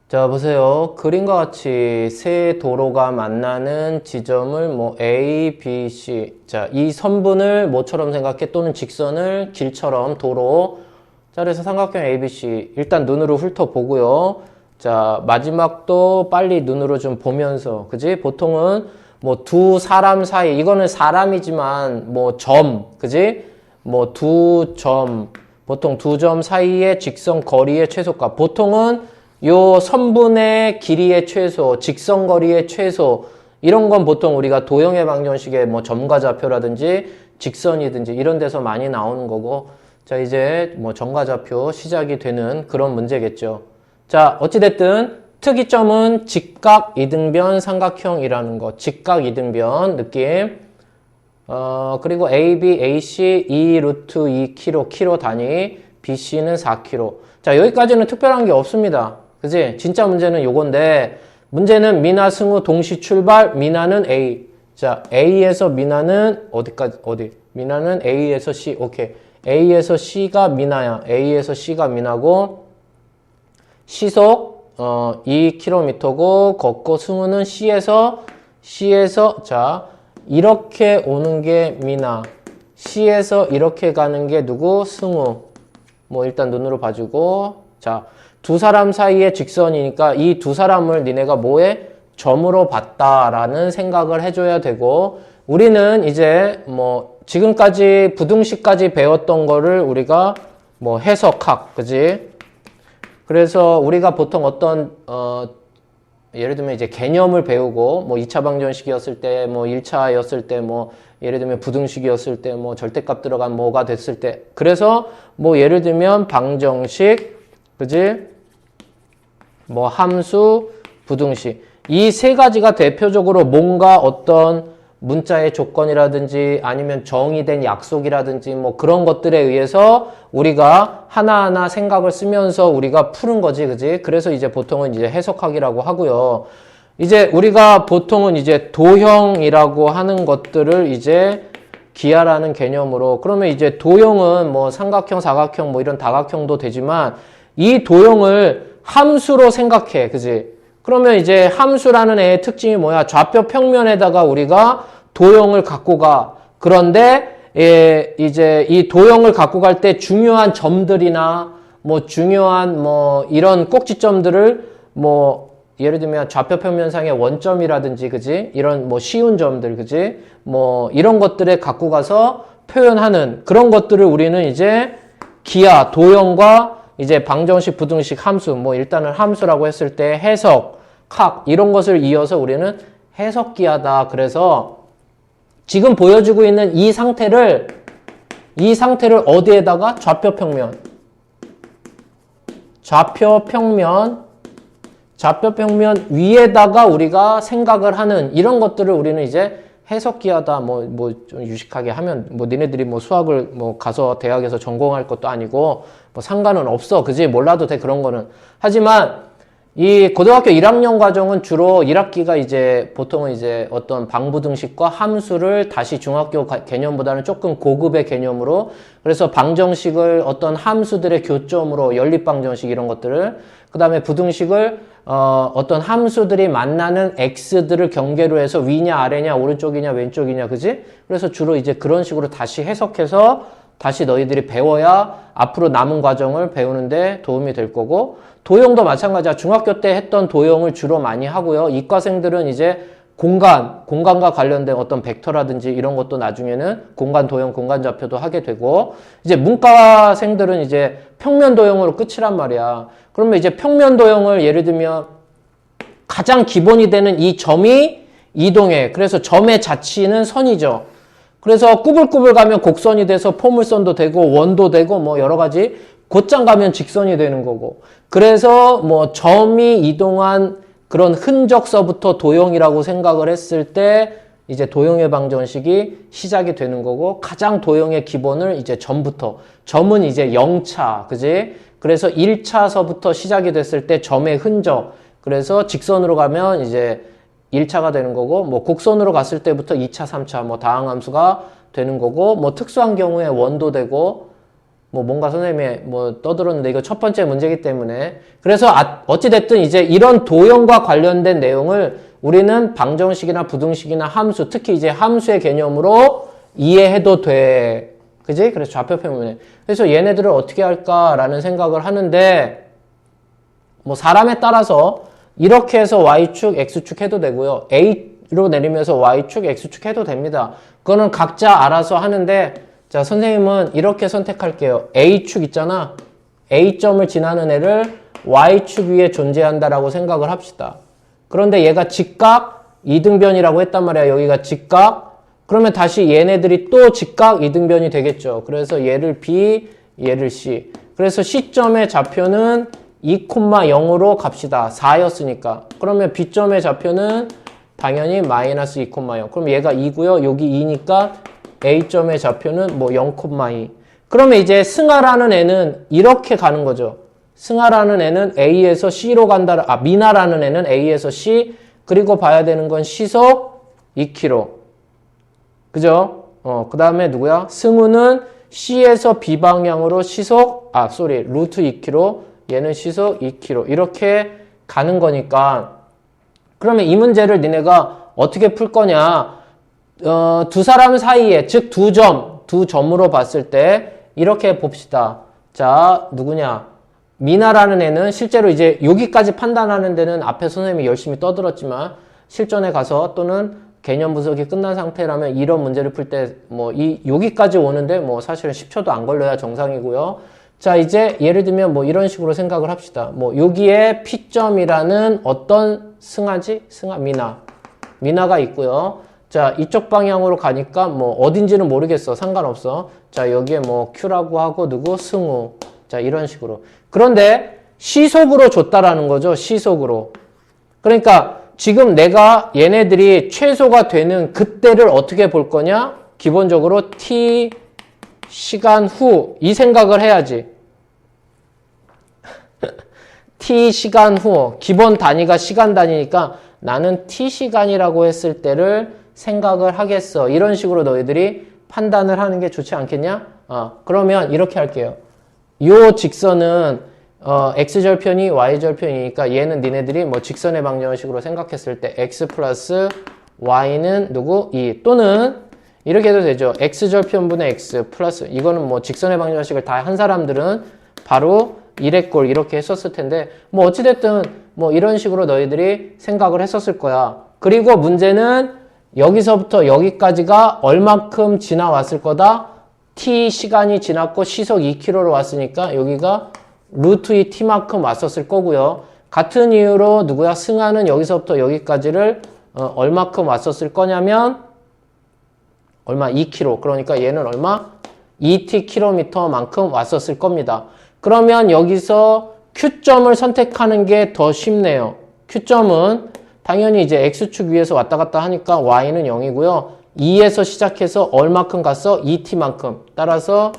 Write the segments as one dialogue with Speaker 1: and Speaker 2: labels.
Speaker 1: 자, 보세요. 그림과 같이 세 도로가 만나는 지점을 뭐 A, B, C. 자, 이 선분을 뭐처럼 생각해? 또는 직선을 길처럼 도로. 자, 그래서 삼각형 A, B, C. 일단 눈으로 훑어보고요. 자, 마지막도 빨리 눈으로 좀 보면서. 그지? 보통은 뭐 두 사람 사이. 이거는 사람이지만 뭐 점. 그지? 뭐 두 점. 보통 두 점 사이의 직선 거리의 최소값. 보통은 요 선분의 길이의 최소, 직선거리의 최소, 이런 건 보통 우리가 도형의 방정식의 뭐 점과 좌표라든지 직선이든지 이런 데서 많이 나오는 거고, 자, 이제 뭐 점과 좌표 시작이 되는 그런 문제겠죠. 자, 어찌됐든 특이점은 직각 이등변 삼각형이라는 거. 직각 이등변 느낌. 그리고 AB, AC 2 루트 2km, km 단위, BC는 4km. 자, 여기까지는 특별한 게 없습니다. 그지? 진짜 문제는 요건데, 문제는 미나 승우 동시 출발, 미나는 A. 자, A에서 미나는 어디까지, 어디? 미나는 A에서 C. 오케이. A에서 C가 미나야. A에서 C가 미나고, 시속, 2km고, 걷고 승우는 C에서, 자, 이렇게 오는 게 미나. C에서 이렇게 가는 게 누구? 승우. 뭐 일단 눈으로 봐주고, 자, 두 사람 사이의 직선이니까 이 두 사람을 니네가 뭐에? 점으로 봤다라는 생각을 해줘야 되고, 우리는 이제 뭐 지금까지 부등식까지 배웠던 거를 우리가 뭐 해석학, 그지? 그래서 우리가 보통 어떤 예를 들면 이제 개념을 배우고, 뭐 2차 방정식이었을 때, 뭐 1차였을 때, 뭐 예를 들면 부등식이었을 때, 뭐 절대값 들어간 뭐가 됐을 때, 그래서 뭐 예를 들면 방정식, 그지? 뭐 함수, 부등식, 이 세 가지가 대표적으로 뭔가 어떤 문자의 조건이라든지 아니면 정의된 약속이라든지 뭐 그런 것들에 의해서 우리가 하나하나 생각을 쓰면서 우리가 푸는 거지, 그지? 그래서 이제 보통은 이제 해석학이라고 하고요. 이제 우리가 보통은 이제 도형이라고 하는 것들을 이제 기하라는 개념으로, 그러면 이제 도형은 뭐 삼각형, 사각형 뭐 이런 다각형도 되지만 이 도형을 함수로 생각해, 그지? 그러면 이제 함수라는 애의 특징이 뭐야? 좌표 평면에다가 우리가 도형을 갖고 가. 그런데 이제 이 도형을 갖고 갈 때 중요한 점들이나 뭐 중요한 뭐 이런 꼭지점들을 뭐 예를 들면 좌표 평면상의 원점이라든지, 그지? 이런 뭐 쉬운 점들, 그지? 뭐 이런 것들에 갖고 가서 표현하는 그런 것들을 우리는 이제 기하, 도형과 이제 방정식, 부등식, 함수, 뭐 일단은 함수라고 했을 때 해석, 학 이런 것을 이어서 우리는 해석기하다. 그래서 지금 보여주고 있는 이 상태를 어디에다가? 좌표평면 위에다가 우리가 생각을 하는 이런 것들을 우리는 이제 해석기하다. 뭐 좀 유식하게 하면 뭐 니네들이 뭐 수학을 뭐 가서 대학에서 전공할 것도 아니고 뭐 상관은 없어, 그지? 몰라도 돼, 그런 거는. 하지만 이 고등학교 1학년 과정은 주로 1학기가 이제 보통은 이제 어떤 방부등식과 함수를 다시 중학교 개념보다는 조금 고급의 개념으로, 그래서 방정식을 어떤 함수들의 교점으로 연립방정식 이런 것들을, 그 다음에 부등식을 어떤 함수들이 만나는 x들을 경계로 해서 위냐 아래냐 오른쪽이냐 왼쪽이냐, 그지? 그래서 주로 이제 그런 식으로 다시 해석해서 다시 너희들이 배워야 앞으로 남은 과정을 배우는데 도움이 될 거고, 도형도 마찬가지야. 중학교 때 했던 도형을 주로 많이 하고요. 이과생들은 이제 공간과 관련된 어떤 벡터라든지 이런 것도 나중에는 공간 도형, 공간 좌표도 하게 되고, 이제 문과생들은 이제 평면 도형으로 끝이란 말이야. 그러면 이제 평면 도형을 예를 들면 가장 기본이 되는 이 점이 이동해. 그래서 점의 자치는 선이죠. 그래서 꾸불꾸불 가면 곡선이 돼서 포물선도 되고 원도 되고 뭐 여러 가지, 곧장 가면 직선이 되는 거고, 그래서 뭐 점이 이동한 그런 흔적서부터 도형이라고 생각을 했을 때 이제 도형의 방정식이 시작이 되는 거고, 가장 도형의 기본을 이제 점부터, 점은 이제 0차, 그지? 그래서 1차서부터 시작이 됐을 때 점의 흔적, 그래서 직선으로 가면 이제 1차가 되는 거고, 뭐 곡선으로 갔을 때부터 2차, 3차, 뭐 다항함수가 되는 거고, 뭐 특수한 경우에 원도 되고, 뭔가 선생님이 떠들었는데 이거 첫 번째 문제이기 때문에. 그래서 어찌됐든 이제 이런 도형과 관련된 내용을 우리는 방정식이나 부등식이나 함수, 특히 이제 함수의 개념으로 이해해도 돼. 그지? 그래서 좌표표면에. 그래서 얘네들을 어떻게 할까라는 생각을 하는데, 사람에 따라서 이렇게 해서 Y축, X축 해도 되고요. A로 내리면서 Y축, X축 해도 됩니다. 그거는 각자 알아서 하는데, 자, 선생님은 이렇게 선택할게요. A축 있잖아. A점을 지나는 애를 Y축 위에 존재한다라고 생각을 합시다. 그런데 얘가 직각 이등변이라고 했단 말이야. 여기가 직각. 그러면 다시 얘네들이 또 직각 이등변이 되겠죠. 그래서 얘를 B, 얘를 C. 그래서 C점의 좌표는 2,0으로 갑시다. 4였으니까. 그러면 B점의 좌표는 당연히 마이너스 2,0. 그럼 얘가 2고요. 여기 2니까 A점의 좌표는 0,2. 그러면 이제 승하라는 애는 이렇게 가는 거죠. 승하라는 애는 A에서 C로 간다. 미나라는 애는 A에서 C. 그리고 봐야 되는 건 시속 2km. 그죠? 그 다음에 누구야? 승우는 C에서 B 방향으로 시속, 루트 2km. 얘는 시속 2km. 이렇게 가는 거니까. 그러면 이 문제를 니네가 어떻게 풀 거냐? 두 사람 사이에, 즉 두 점으로 봤을 때 이렇게 봅시다. 자, 누구냐? 미나라는 애는 실제로 이제 여기까지 판단하는 데는 앞에 선생님이 열심히 떠들었지만 실전에 가서 또는 개념 분석이 끝난 상태라면 이런 문제를 풀 때 여기까지 오는데 사실은 10초도 안 걸려야 정상이고요. 자, 이제 예를 들면 이런 식으로 생각을 합시다. 여기에 P점이라는 어떤 미나가 있고요. 자, 이쪽 방향으로 가니까 어딘지는 모르겠어. 상관없어. 자, 여기에 Q라고 하고 누구? 승우. 자, 이런 식으로. 그런데 시속으로 줬다라는 거죠. 시속으로. 그러니까 지금 내가 얘네들이 최소가 되는 그때를 어떻게 볼 거냐? 기본적으로 T 시간 후 이 생각을 해야지. T 시간 후 기본 단위가 시간 단위니까 나는 T 시간이라고 했을 때를 생각을 하겠어. 이런 식으로 너희들이 판단을 하는 게 좋지 않겠냐? 그러면 이렇게 할게요. 요 직선은 x절편이 y절편이니까 얘는 니네들이 직선의 방정식으로 생각했을 때 x 플러스 y는 누구? 2 또는 이렇게 해도 되죠. x절편분의 x 플러스 이거는 직선의 방정식을 다 한 사람들은 바로 1의 꼴 이렇게 했었을 텐데 어찌됐든 이런 식으로 너희들이 생각을 했었을 거야. 그리고 문제는 여기서부터 여기까지가 얼마큼 지나왔을 거다? t 시간이 지났고 시속 2km로 왔으니까 여기가 루트 2 t만큼 왔었을 거고요. 같은 이유로 누구야? 승하는 여기서부터 여기까지를 얼마큼 왔었을 거냐면 얼마? 2km. 그러니까 얘는 얼마? 2tkm만큼 왔었을 겁니다. 그러면 여기서 Q점을 선택하는 게 더 쉽네요. Q점은 당연히 이제 X축 위에서 왔다 갔다 하니까 Y는 0이고요. 2에서 시작해서 얼마큼 갔어? 2t만큼. 따라서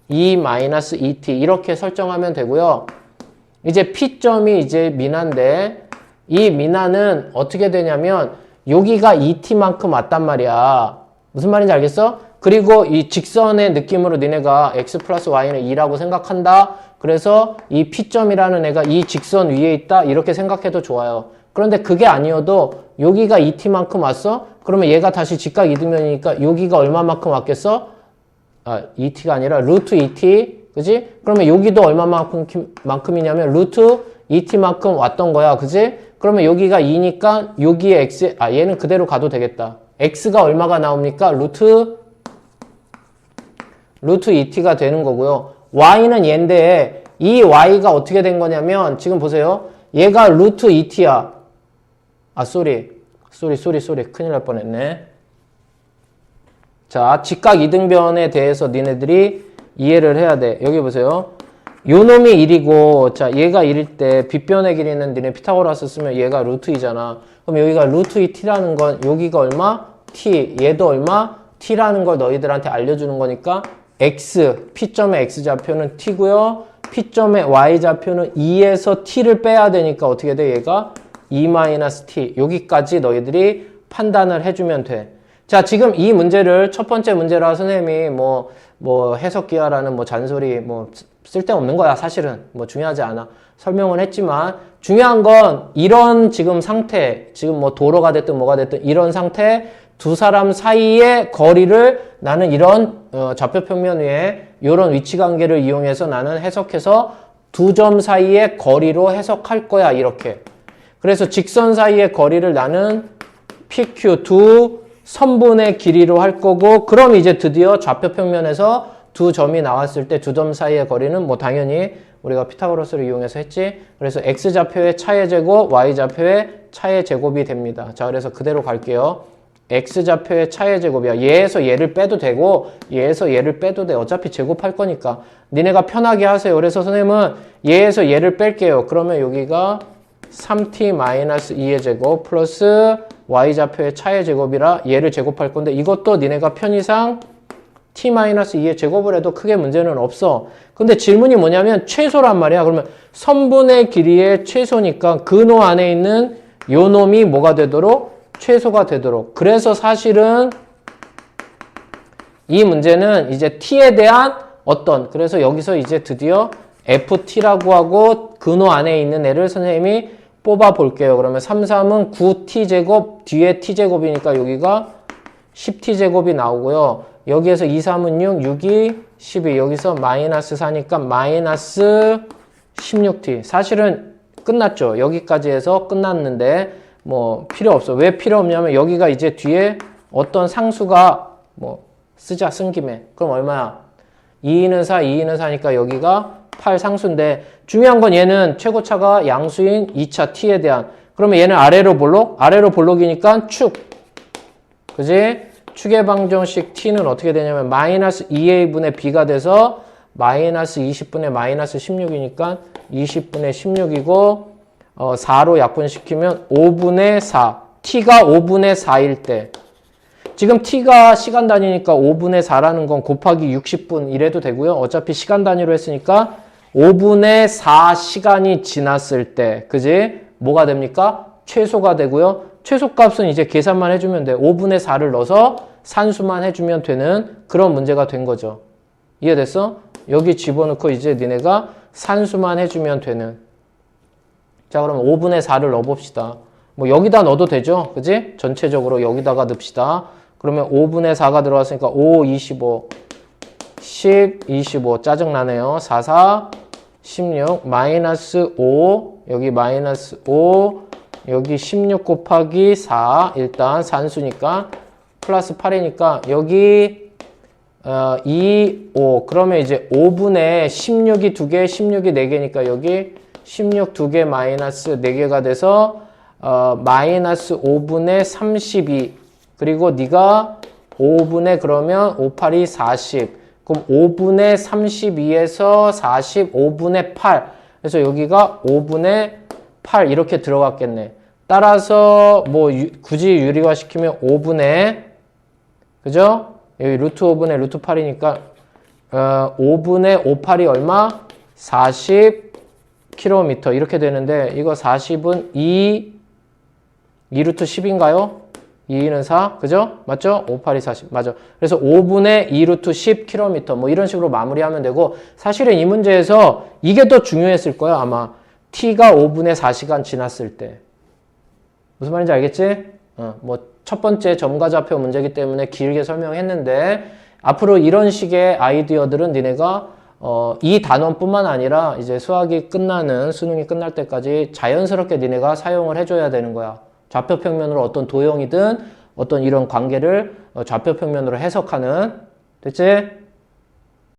Speaker 1: 2-2t 이렇게 설정하면 되고요. 이제 P점이 이제 미나인데 이 미나는 어떻게 되냐면 여기가 2t만큼 왔단 말이야. 무슨 말인지 알겠어? 그리고 이 직선의 느낌으로 니네가 x 플러스 y는 2라고 생각한다. 그래서 이 P점이라는 애가 이 직선 위에 있다. 이렇게 생각해도 좋아요. 그런데 그게 아니어도 여기가 2t만큼 왔어? 그러면 얘가 다시 직각 이등변이니까 여기가 얼마만큼 왔겠어? 2t가 아니라 루트 2t. 그지? 그러면 여기도 얼마만큼이냐면 루트 2t만큼 왔던 거야. 그지? 그러면 여기가 2니까 여기에 x, 얘는 그대로 가도 되겠다. x가 얼마가 나옵니까? 루트 2t가 되는 거고요. y는 얘인데 이 y가 어떻게 된 거냐면 지금 보세요. 얘가 루트 2t야. 쏘리. 큰일 날 뻔했네. 자, 직각 이등변에 대해서 니네들이 이해를 해야 돼. 여기 보세요. 요 놈이 1이고, 자, 얘가 1일 때 빗변의 길이는 니네 피타고라스 쓰면 얘가 루트 2잖아. 그럼 여기가 루트 2t라는 건 여기가 얼마? t. 얘도 얼마? t라는 걸 너희들한테 알려주는 거니까 x, P점의 x좌표는 t고요. P점의 y좌표는 2에서 t를 빼야 되니까 어떻게 돼? 얘가 2-t. 여기까지 너희들이 판단을 해주면 돼. 자, 지금 이 문제를 첫 번째 문제라 선생님이 뭐 해석기하라는 뭐 잔소리 뭐 쓸데없는 거야. 사실은 뭐 중요하지 않아. 설명을 했지만 중요한 건 이런 지금 상태, 지금 뭐 도로가 됐든 뭐가 됐든 이런 상태 두 사람 사이의 거리를 나는 이런 좌표평면 위에 이런 위치관계를 이용해서 나는 해석해서 두 점 사이의 거리로 해석할 거야. 이렇게. 그래서 직선 사이의 거리를 나는 PQ 두 선분의 길이로 할 거고, 그럼 이제 드디어 좌표평면에서 두 점이 나왔을 때 두 점 사이의 거리는 뭐 당연히 우리가 피타고라스를 이용해서 했지. 그래서 x좌표의 차의 제곱, y좌표의 차의 제곱이 됩니다. 자, 그래서 그대로 갈게요. x좌표의 차의 제곱이야. 얘에서 얘를 빼도 되고 얘에서 얘를 빼도 돼. 어차피 제곱할 거니까. 니네가 편하게 하세요. 그래서 선생님은 얘에서 얘를 뺄게요. 그러면 여기가 3t-2의 제곱 플러스 y좌표의 차의 제곱이라 얘를 제곱할 건데 이것도 니네가 편의상 t-2의 제곱을 해도 크게 문제는 없어. 근데 질문이 뭐냐면 최소란 말이야. 그러면 선분의 길이의 최소니까 근호 안에 있는 요 놈이 뭐가 되도록? 최소가 되도록. 그래서 사실은 이 문제는 이제 t에 대한 어떤, 그래서 여기서 이제 드디어 ft라고 하고 근호 안에 있는 애를 선생님이 뽑아 볼게요. 그러면 3, 3은 9t제곱, 뒤에 t제곱이니까 여기가 10t제곱이 나오고요. 여기에서 2, 3은 6, 6이 12. 여기서 마이너스 4니까 마이너스 16t. 사실은 끝났죠. 여기까지 해서 끝났는데 뭐 필요 없어. 왜 필요 없냐면 여기가 이제 뒤에 어떤 상수가 뭐 쓰자, 쓴 김에. 그럼 얼마야? 2는 4, 2는 4니까 여기가 8 상수인데 중요한 건 얘는 최고차가 양수인 2차 t에 대한. 그러면 얘는 아래로 볼록? 아래로 볼록이니까 축. 그지? 축의 방정식 t는 어떻게 되냐면 마이너스 2a분의 b가 돼서 마이너스 20분의 마이너스 16이니까 20분의 16이고 4로 약분시키면 5분의 4. t가 5분의 4일 때. 지금 t가 시간 단위니까 5분의 4라는 건 곱하기 60분 이래도 되고요. 어차피 시간 단위로 했으니까 5분의 4 시간이 지났을 때. 그지? 뭐가 됩니까? 최소가 되고요. 최소값은 이제 계산만 해주면 돼. 5분의 4를 넣어서 산수만 해주면 되는 그런 문제가 된 거죠. 이해됐어? 여기 집어넣고 이제 니네가 산수만 해주면 되는. 자, 그럼 5분의 4를 넣어봅시다. 뭐 여기다 넣어도 되죠? 그지? 전체적으로 여기다가 넣읍시다. 그러면 5분의 4가 들어갔으니까 5, 25, 10, 25. 짜증나네요. 4, 4, 16, 마이너스 5, 여기 마이너스 5, 여기 16 곱하기 4. 일단 산수니까 플러스 8이니까 여기 2, 5. 그러면 이제 5분의 16이 2개, 16이 4개니까 여기 16 2개 마이너스 4개가 돼서 마이너스 5분의 32. 그리고 네가 5분의 그러면 5, 8이 40. 그럼 5분의 32에서 40, 5분의 8. 그래서 여기가 5분의 8 이렇게 들어갔겠네. 따라서 뭐 굳이 유리화 시키면 5분의 그죠? 여기 루트 5분의 루트 8이니까 5분의 5, 8이 얼마? 40km 이렇게 되는데 이거 40은 2루트 10인가요? 2는 4, 그죠? 맞죠? 5, 8이 40, 맞아. 그래서 5분의 2루트 10km 뭐 이런 식으로 마무리하면 되고 사실은 이 문제에서 이게 더 중요했을 거야 아마. t가 5분의 4시간 지났을 때. 무슨 말인지 알겠지? 뭐 첫 번째 점과 좌표 문제이기 때문에 길게 설명했는데 앞으로 이런 식의 아이디어들은 니네가 이 단원뿐만 아니라 이제 수학이 끝나는 수능이 끝날 때까지 자연스럽게 니네가 사용을 해줘야 되는 거야. 좌표평면으로 어떤 도형이든 어떤 이런 관계를 좌표평면으로 해석하는. 됐지?